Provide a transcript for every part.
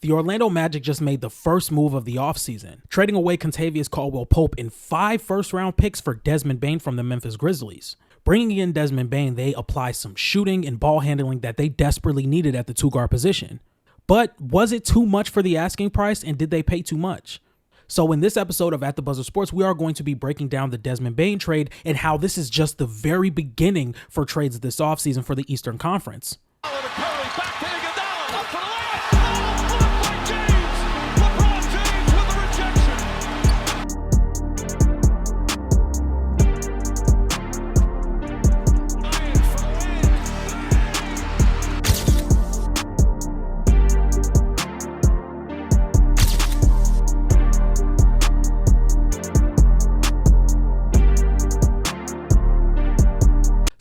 The Orlando Magic just made the first move of the offseason, trading away Kentavious Caldwell-Pope and 5 first-round picks for Desmond Bane from the Memphis Grizzlies. Bringing in Desmond Bane, they apply some shooting and ball handling that they desperately needed at the two-guard position. But was it too much for the asking price, and did they pay too much? So in this episode of At the Buzzer Sports, we are going to be breaking down the Desmond Bane trade and how this is just the very beginning for trades this offseason for the Eastern Conference.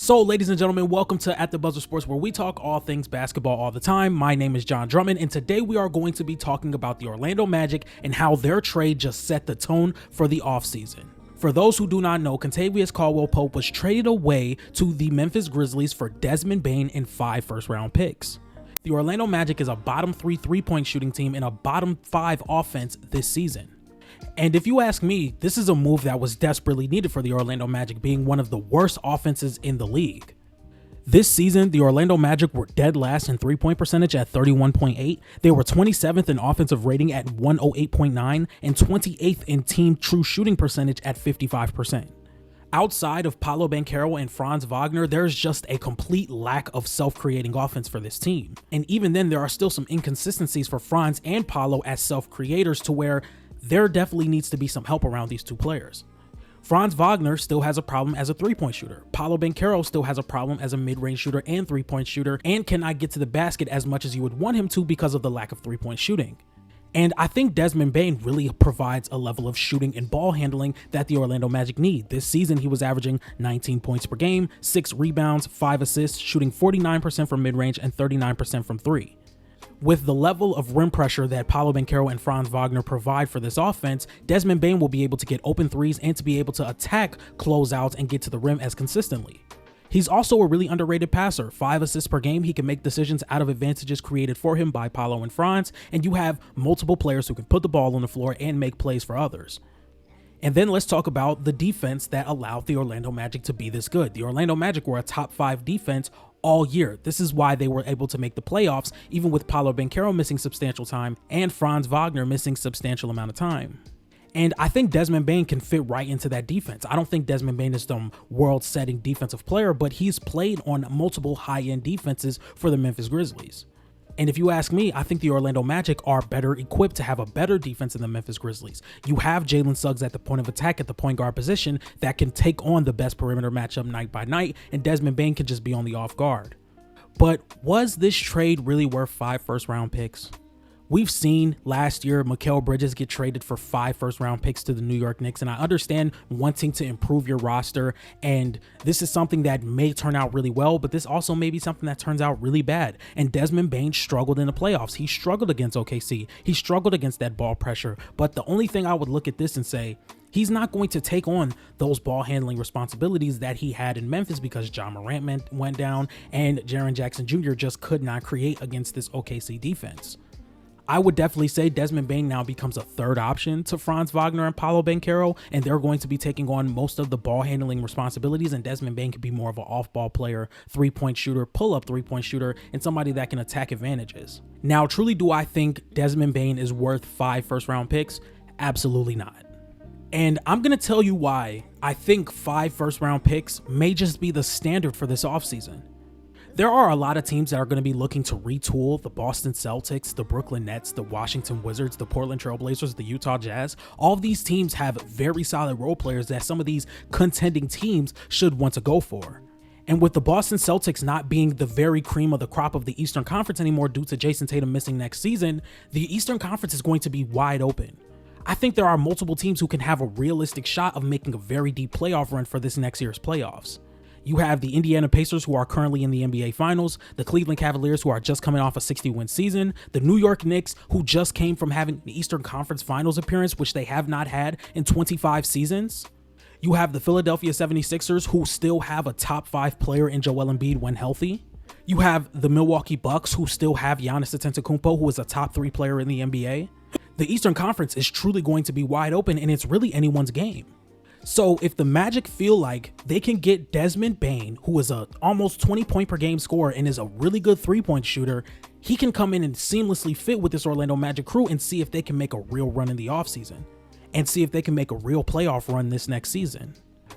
So, ladies and gentlemen, welcome to At the Buzzer Sports, where we talk all things basketball all the time. My name is John Drummond, and today we are going to be talking about the Orlando Magic and how their trade just set the tone for the offseason. For those who do not know, Kentavious Caldwell-Pope was traded away to the Memphis Grizzlies for Desmond Bane and 5 first-round picks. The Orlando Magic is a bottom 3 three-point shooting team and a bottom 5 offense this season. And if you ask me, this is a move that was desperately needed for the Orlando Magic, being one of the worst offenses in the league. This season, the Orlando Magic were dead last in three-point percentage at 31.8. They were 27th in offensive rating at 108.9 and 28th in team true shooting percentage at 55%. Outside of Paolo Banchero and Franz Wagner, there's just a complete lack of self-creating offense for this team. And even then, there are still some inconsistencies for Franz and Paolo as self-creators, to where there definitely needs to be some help around these two players. Franz Wagner still has a problem as a three-point shooter. Paolo Banchero still has a problem as a mid-range shooter and three-point shooter, and cannot get to the basket as much as you would want him to because of the lack of three-point shooting. And I think Desmond Bane really provides a level of shooting and ball handling that the Orlando Magic need. This season, he was averaging 19 points per game, 6 rebounds, 5 assists, shooting 49% from mid-range and 39% from three. With the level of rim pressure that Paolo Banchero and Franz Wagner provide for this offense, Desmond Bane will be able to get open threes and to be able to attack closeouts and get to the rim as consistently. He's also a really underrated passer. 5 assists per game, he can make decisions out of advantages created for him by Paolo and Franz, and you have multiple players who can put the ball on the floor and make plays for others. And then let's talk about the defense that allowed the Orlando Magic to be this good. The Orlando Magic were a top 5 defense all year. This is why they were able to make the playoffs, even with Paolo Banchero missing substantial time and Franz Wagner missing substantial amount of time. And I think Desmond Bane can fit right into that defense. I don't think Desmond Bane is some world-setting defensive player, but he's played on multiple high-end defenses for the Memphis Grizzlies. And if you ask me, I think the Orlando Magic are better equipped to have a better defense than the Memphis Grizzlies. You have Jalen Suggs at the point of attack at the point guard position that can take on the best perimeter matchup night by night, and Desmond Bane can just be on the off guard. But was this trade really worth 5 first-round picks? We've seen last year Mikal Bridges get traded for 5 first-round picks to the New York Knicks, and I understand wanting to improve your roster, and this is something that may turn out really well, but this also may be something that turns out really bad. And Desmond Bane struggled in the playoffs. He struggled against OKC. He struggled against that ball pressure, but the only thing I would look at this and say, he's not going to take on those ball handling responsibilities that he had in Memphis because John Morant went down and Jaren Jackson Jr. just could not create against this OKC defense. I would definitely say Desmond Bane now becomes a third option to Franz Wagner and Paolo Banchero, and they're going to be taking on most of the ball handling responsibilities, and Desmond Bane could be more of an off-ball player, three-point shooter, pull-up three-point shooter, and somebody that can attack advantages. Now, truly do I think Desmond Bane is worth 5 first-round picks? Absolutely not. And I'm going to tell you why I think 5 first-round picks may just be the standard for this offseason. There are a lot of teams that are going to be looking to retool: the Boston Celtics, the Brooklyn Nets, the Washington Wizards, the Portland Trail Blazers, the Utah Jazz. All of these teams have very solid role players that some of these contending teams should want to go for. And with the Boston Celtics not being the very cream of the crop of the Eastern Conference anymore due to Jason Tatum missing next season, the Eastern Conference is going to be wide open. I think there are multiple teams who can have a realistic shot of making a very deep playoff run for this next year's playoffs. You have the Indiana Pacers, who are currently in the NBA Finals, the Cleveland Cavaliers, who are just coming off a 60-win season, the New York Knicks, who just came from having the Eastern Conference Finals appearance, which they have not had in 25 seasons. You have the Philadelphia 76ers, who still have a top 5 player in Joel Embiid when healthy. You have the Milwaukee Bucks, who still have Giannis Antetokounmpo, who is a top 3 player in the NBA. The Eastern Conference is truly going to be wide open, and it's really anyone's game. So if the Magic feel like they can get Desmond Bane, who is a almost 20 point per game scorer and is a really good 3-point shooter, he can come in and seamlessly fit with this Orlando Magic crew and see if they can make a real run in the offseason and see if they can make a real playoff run this next season.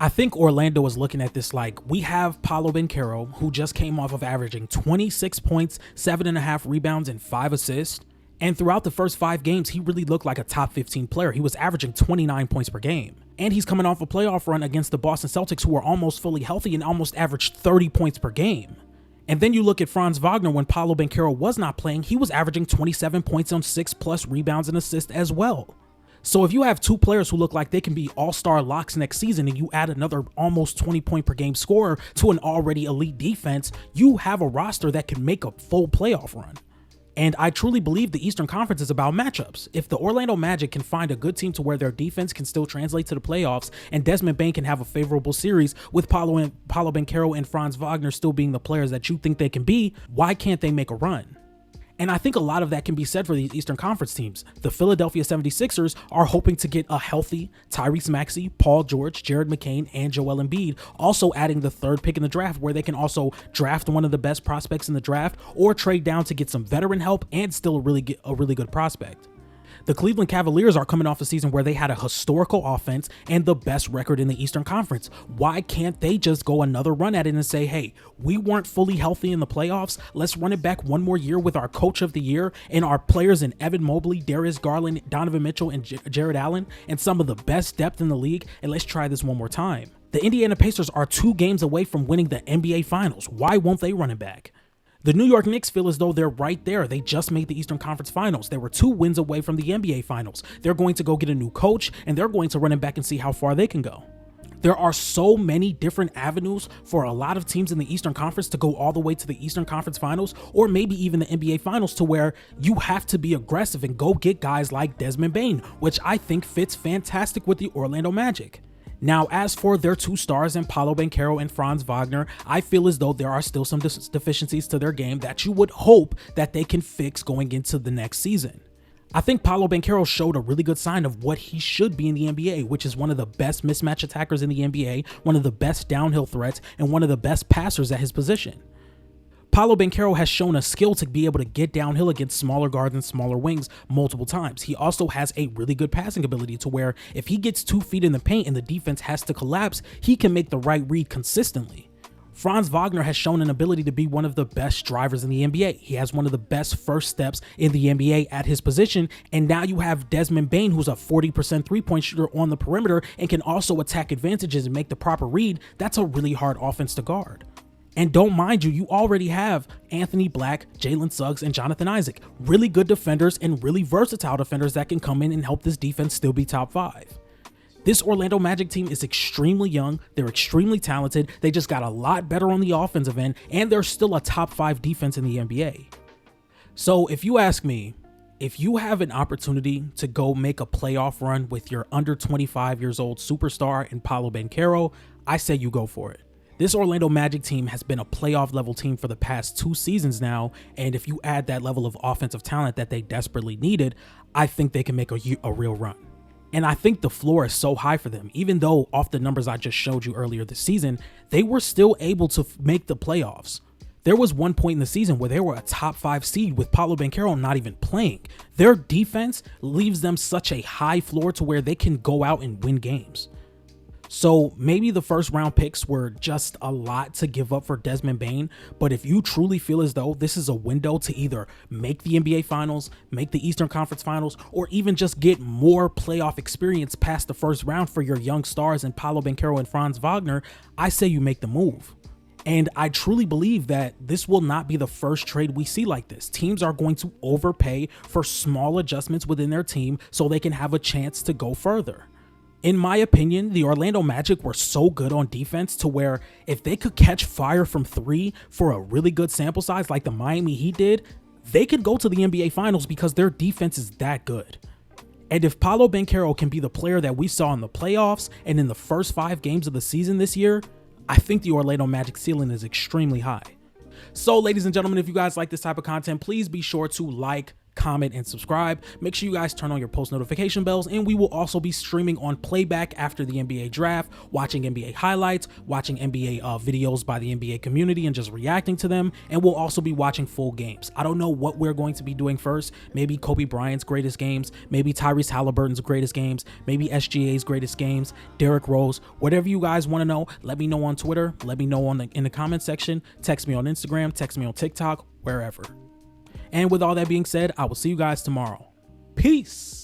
I think Orlando is looking at this like, we have Paolo Banchero, who just came off of averaging 26 points, 7.5 rebounds, and 5 assists. And throughout the first 5 games, he really looked like a top 15 player. He was averaging 29 points per game. And he's coming off a playoff run against the Boston Celtics, who are almost fully healthy and almost averaged 30 points per game. And then you look at Franz Wagner. When Paolo Banchero was not playing, he was averaging 27 points on 6+ rebounds and assists as well. So if you have 2 players who look like they can be all-star locks next season, and you add another almost 20 point per game scorer to an already elite defense, you have a roster that can make a full playoff run. And I truly believe the Eastern Conference is about matchups. If the Orlando Magic can find a good team to where their defense can still translate to the playoffs, and Desmond Bane can have a favorable series with Paolo Banchero and Franz Wagner still being the players that you think they can be, why can't they make a run? And I think a lot of that can be said for these Eastern Conference teams. The Philadelphia 76ers are hoping to get a healthy Tyrese Maxey, Paul George, Jared McCain, and Joel Embiid, also adding the 3rd pick in the draft, where they can also draft one of the best prospects in the draft or trade down to get some veteran help and still a really good prospect. The Cleveland Cavaliers are coming off a season where they had a historical offense and the best record in the Eastern Conference. Why can't they just go another run at it and say, hey, we weren't fully healthy in the playoffs. Let's run it back one more year with our coach of the year and our players in Evan Mobley, Darius Garland, Donovan Mitchell, and Jared Allen, and some of the best depth in the league. And let's try this one more time. The Indiana Pacers are 2 games away from winning the NBA Finals. Why won't they run it back? The New York Knicks feel as though they're right there. They just made the Eastern Conference Finals. They were 2 wins away from the NBA Finals. They're going to go get a new coach, and they're going to run it back and see how far they can go. There are so many different avenues for a lot of teams in the Eastern Conference to go all the way to the Eastern Conference Finals, or maybe even the NBA Finals, to where you have to be aggressive and go get guys like Desmond Bane, which I think fits fantastic with the Orlando Magic. Now, as for their 2 stars in Paolo Banchero and Franz Wagner, I feel as though there are still some deficiencies to their game that you would hope that they can fix going into the next season. I think Paolo Banchero showed a really good sign of what he should be in the NBA, which is one of the best mismatch attackers in the NBA, one of the best downhill threats, and one of the best passers at his position. Paolo Banchero has shown a skill to be able to get downhill against smaller guards and smaller wings multiple times. He also has a really good passing ability to where if he gets 2 feet in the paint and the defense has to collapse, he can make the right read consistently. Franz Wagner has shown an ability to be one of the best drivers in the NBA. He has one of the best first steps in the NBA at his position. And now you have Desmond Bane, who's a 40% 3-point shooter on the perimeter and can also attack advantages and make the proper read. That's a really hard offense to guard. And don't mind you already have Anthony Black, Jalen Suggs, and Jonathan Isaac. Really good defenders and really versatile defenders that can come in and help this defense still be top 5. This Orlando Magic team is extremely young. They're extremely talented. They just got a lot better on the offensive end, and they're still a top 5 defense in the NBA. So if you ask me, if you have an opportunity to go make a playoff run with your under 25 years old superstar in Paolo Banchero, I say you go for it. This Orlando Magic team has been a playoff level team for the past 2 seasons now, and if you add that level of offensive talent that they desperately needed, I think they can make a real run. And I think the floor is so high for them. Even though off the numbers I just showed you earlier this season, they were still able to make the playoffs. There was one point in the season where they were a top 5 seed with Paolo Banchero not even playing. Their defense leaves them such a high floor to where they can go out and win games. So maybe the first round picks were just a lot to give up for Desmond Bane, but if you truly feel as though this is a window to either make the NBA Finals, make the Eastern Conference Finals, or even just get more playoff experience past the first round for your young stars in Paolo Banchero and Franz Wagner, I say you make the move. And I truly believe that this will not be the first trade we see like this. Teams are going to overpay for small adjustments within their team so they can have a chance to go further. In my opinion, the Orlando Magic were so good on defense to where if they could catch fire from 3 for a really good sample size like the Miami Heat did, they could go to the NBA Finals because their defense is that good. And if Paolo Banchero can be the player that we saw in the playoffs and in the first 5 games of the season this year, I think the Orlando Magic ceiling is extremely high. So ladies and gentlemen, if you guys like this type of content, please be sure to like, comment, and subscribe. Make sure you guys turn on your post notification bells, and we will also be streaming on playback after the NBA draft, watching NBA highlights, watching NBA videos by the NBA community and just reacting to them, and we'll also be watching full games. I don't know what we're going to be doing first. Maybe Kobe Bryant's greatest games, maybe Tyrese Halliburton's greatest games, maybe SGA's greatest games, Derrick Rose. Whatever you guys want to know, let me know on Twitter, let me know in the comment section, text me on Instagram, text me on TikTok, wherever. And with all that being said, I will see you guys tomorrow. Peace.